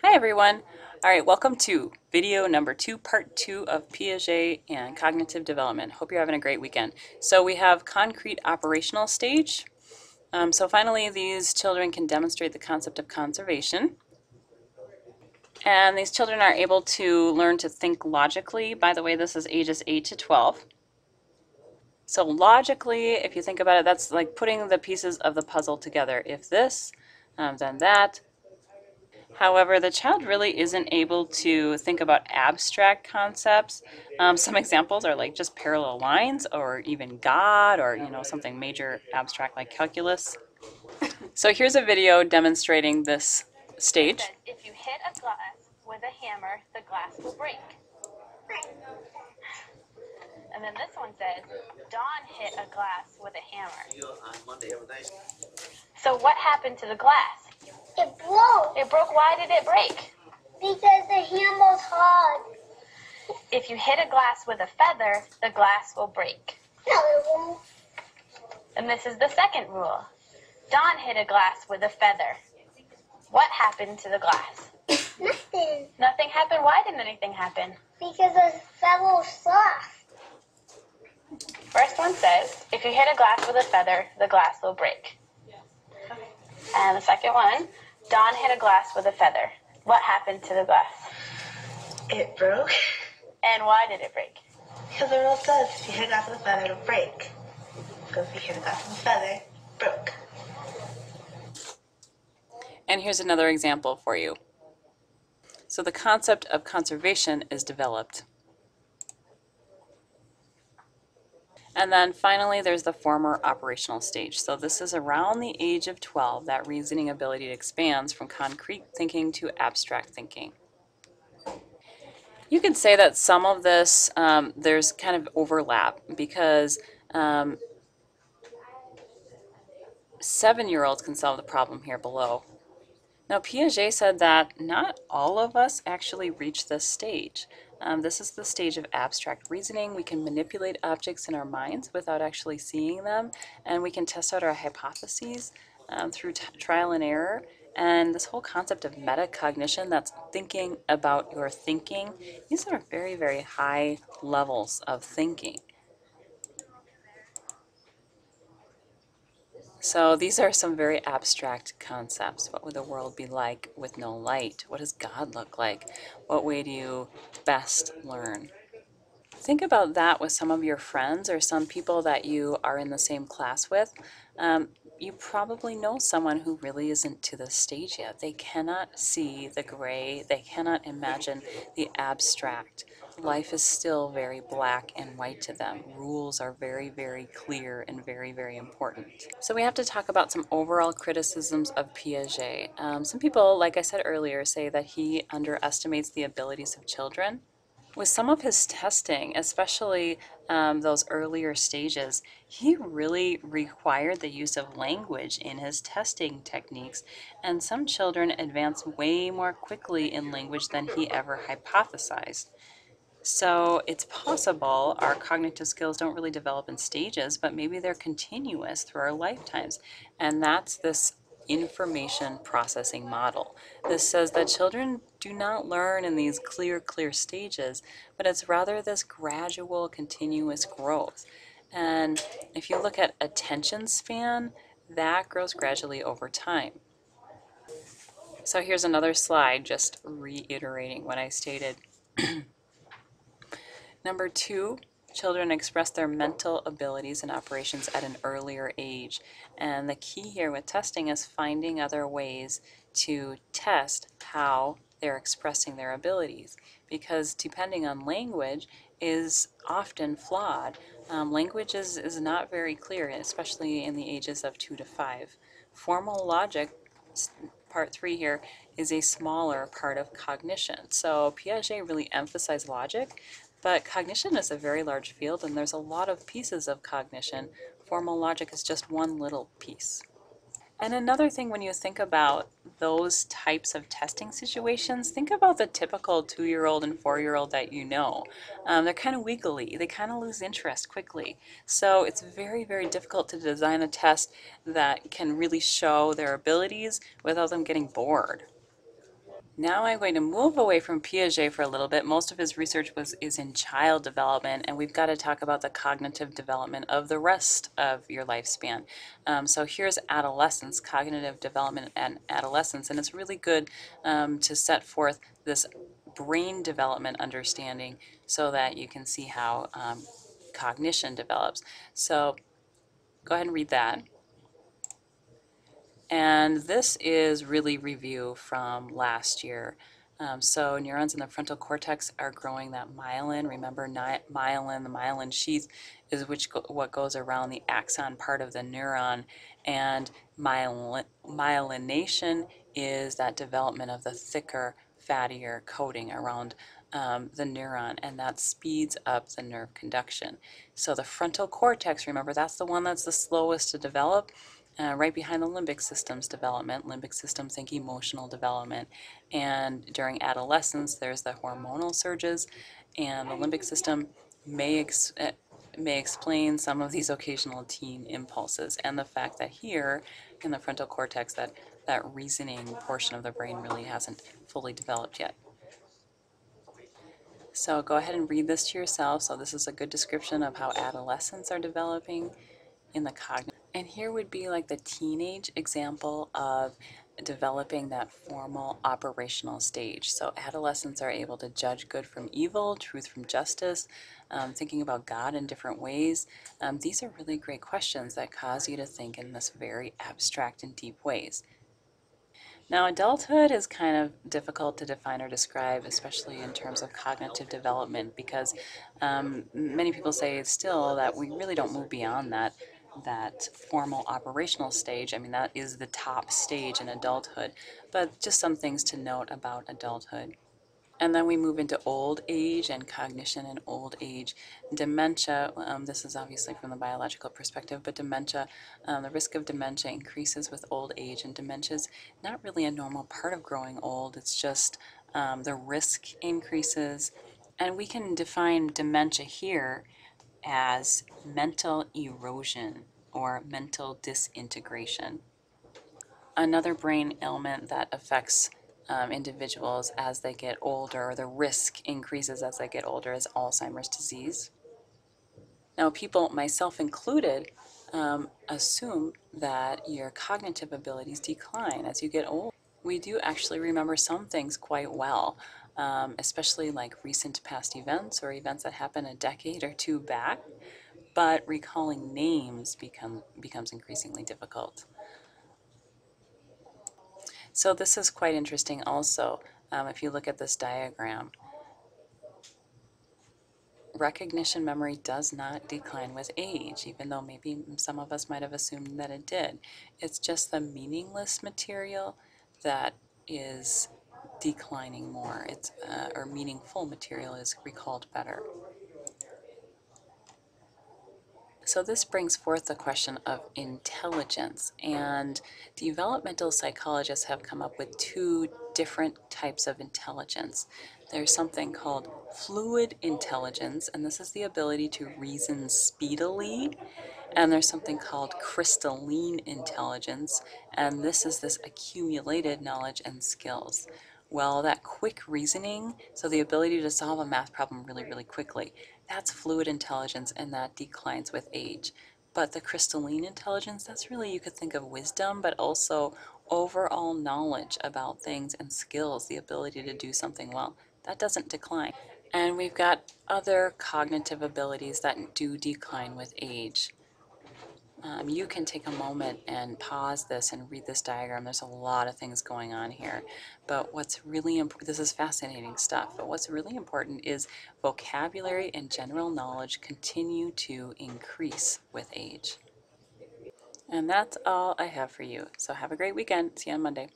Hi everyone. All right, welcome to video number 2, part 2 of Piaget and cognitive development. Hope you're having a great weekend. So we have concrete operational stage. So finally these children can demonstrate the concept of conservation. And these children are able to learn to think logically. By the way, this is ages 8 to 12. So logically, if you think about it, that's like putting the pieces of the puzzle together. If this, then that. However, the child really isn't able to think about abstract concepts. Some examples are like just parallel lines or even God or something major abstract like calculus. So here's a video demonstrating this stage. If you hit a glass with a hammer, the glass will break. And then this one says, Don hit a glass with a hammer. So what happened to the glass? It broke. It broke. Why did it break? Because the hammer's hard. If you hit a glass with a feather, the glass will break. No, it won't. And this is the second rule. Don hit a glass with a feather. What happened to the glass? Nothing. Nothing happened. Why didn't anything happen? Because the feather's soft. First one says, if you hit a glass with a feather, the glass will break. And the second one, Don hit a glass with a feather. What happened to the glass? It broke. And why did it break? Because the rule says if you hit a glass with a feather, it'll break. Because if you hit a glass with a feather, it broke. And here's another example for you. So the concept of conservation is developed. And then finally, there's the former operational stage. So this is around the age of 12 that reasoning ability expands from concrete thinking to abstract thinking. You could say that some of this, there's kind of overlap because 7-year-olds can solve the problem here below. Now, Piaget said that not all of us actually reach this stage. This is the stage of abstract reasoning. We can manipulate objects in our minds without actually seeing them, and we can test out our hypotheses through trial and error. And this whole concept of metacognition, that's thinking about your thinking, these are very, very high levels of thinking. So these are some very abstract concepts. What would the world be like with no light? What does God look like? What way do you best learn? Think about that with some of your friends or some people that you are in the same class with. You probably know someone who really isn't to this stage yet. They cannot see the gray. They cannot imagine the abstract. Life is still very black and white to them. Rules are very, very clear and very, very important. So we have to talk about some overall criticisms of Piaget. Some people, like I said earlier, say that he underestimates the abilities of children. With some of his testing, especially those earlier stages, he really required the use of language in his testing techniques, and some children advance way more quickly in language than he ever hypothesized. So it's possible our cognitive skills don't really develop in stages, but maybe they're continuous through our lifetimes, and that's this information processing model. This says that children do not learn in these clear stages, but it's rather this gradual, continuous growth. And if you look at attention span, that grows gradually over time. So here's another slide just reiterating what I stated. Number 2, children express their mental abilities and operations at an earlier age. And the key here with testing is finding other ways to test how they're expressing their abilities. Because depending on language is often flawed. Language is not very clear, especially in the ages of 2 to 5. Formal logic, part 3 here, is a smaller part of cognition. So Piaget really emphasized logic, but cognition is a very large field, and there's a lot of pieces of cognition. Formal logic is just one little piece. And another thing, when you think about those types of testing situations, think about the typical 2-year-old and 4-year-old that you know. They're kind of wiggly. They kind of lose interest quickly. So it's very, very difficult to design a test that can really show their abilities without them getting bored. Now I'm going to move away from Piaget for a little bit. Most of his research is in child development, and we've got to talk about the cognitive development of the rest of your lifespan. So here's adolescence, cognitive development and adolescence, and it's really good to set forth this brain development understanding so that you can see how cognition develops. So go ahead and read that. And this is really review from last year. So neurons in the frontal cortex are growing that myelin. Remember, myelin, the myelin sheath is what goes around the axon part of the neuron. And myelination is that development of the thicker, fattier coating around the neuron, and that speeds up the nerve conduction. So the frontal cortex, remember, that's the one that's the slowest to develop. Right behind the limbic system's development. Limbic system, think emotional development. And during adolescence, there's the hormonal surges, and the limbic system may explain some of these occasional teen impulses, and the fact that here in the frontal cortex that reasoning portion of the brain really hasn't fully developed yet. So go ahead and read this to yourself. So this is a good description of how adolescents are developing in the cognitive. And here would be like the teenage example of developing that formal operational stage. So adolescents are able to judge good from evil, truth from justice, thinking about God in different ways. These are really great questions that cause you to think in this very abstract and deep ways. Now, adulthood is kind of difficult to define or describe, especially in terms of cognitive development, because many people say still that we really don't move beyond that formal operational stage. I mean, that is the top stage in adulthood, but just some things to note about adulthood. And then we move into old age and cognition in old age. Dementia, this is obviously from the biological perspective, but dementia, the risk of dementia increases with old age, and dementia is not really a normal part of growing old. It's just the risk increases. And we can define dementia here as mental erosion or mental disintegration. Another brain ailment that affects individuals as they get older, or the risk increases as they get older, is Alzheimer's disease. Now, people, myself included, assume that your cognitive abilities decline as you get older. We do actually remember some things quite well, especially like recent past events or events that happened a decade or two back, but recalling names becomes increasingly difficult. So this is quite interesting also. If you look at this diagram, recognition memory does not decline with age, even though maybe some of us might have assumed that it did. It's just the meaningless material that is declining more. Or meaningful material is recalled better. So this brings forth the question of intelligence, and developmental psychologists have come up with two different types of intelligence. There's something called fluid intelligence, and this is the ability to reason speedily. And there's something called crystalline intelligence, and this is this accumulated knowledge and skills. Well, that quick reasoning, so the ability to solve a math problem really, really quickly, that's fluid intelligence, and that declines with age. But the crystalline intelligence, that's really, you could think of wisdom, but also overall knowledge about things and skills, the ability to do something well. That doesn't decline. And we've got other cognitive abilities that do decline with age. You can take a moment and pause this and read this diagram. There's a lot of things going on here. But what's really important, this is fascinating stuff, but what's really important is vocabulary and general knowledge continue to increase with age. And that's all I have for you. So have a great weekend. See you on Monday.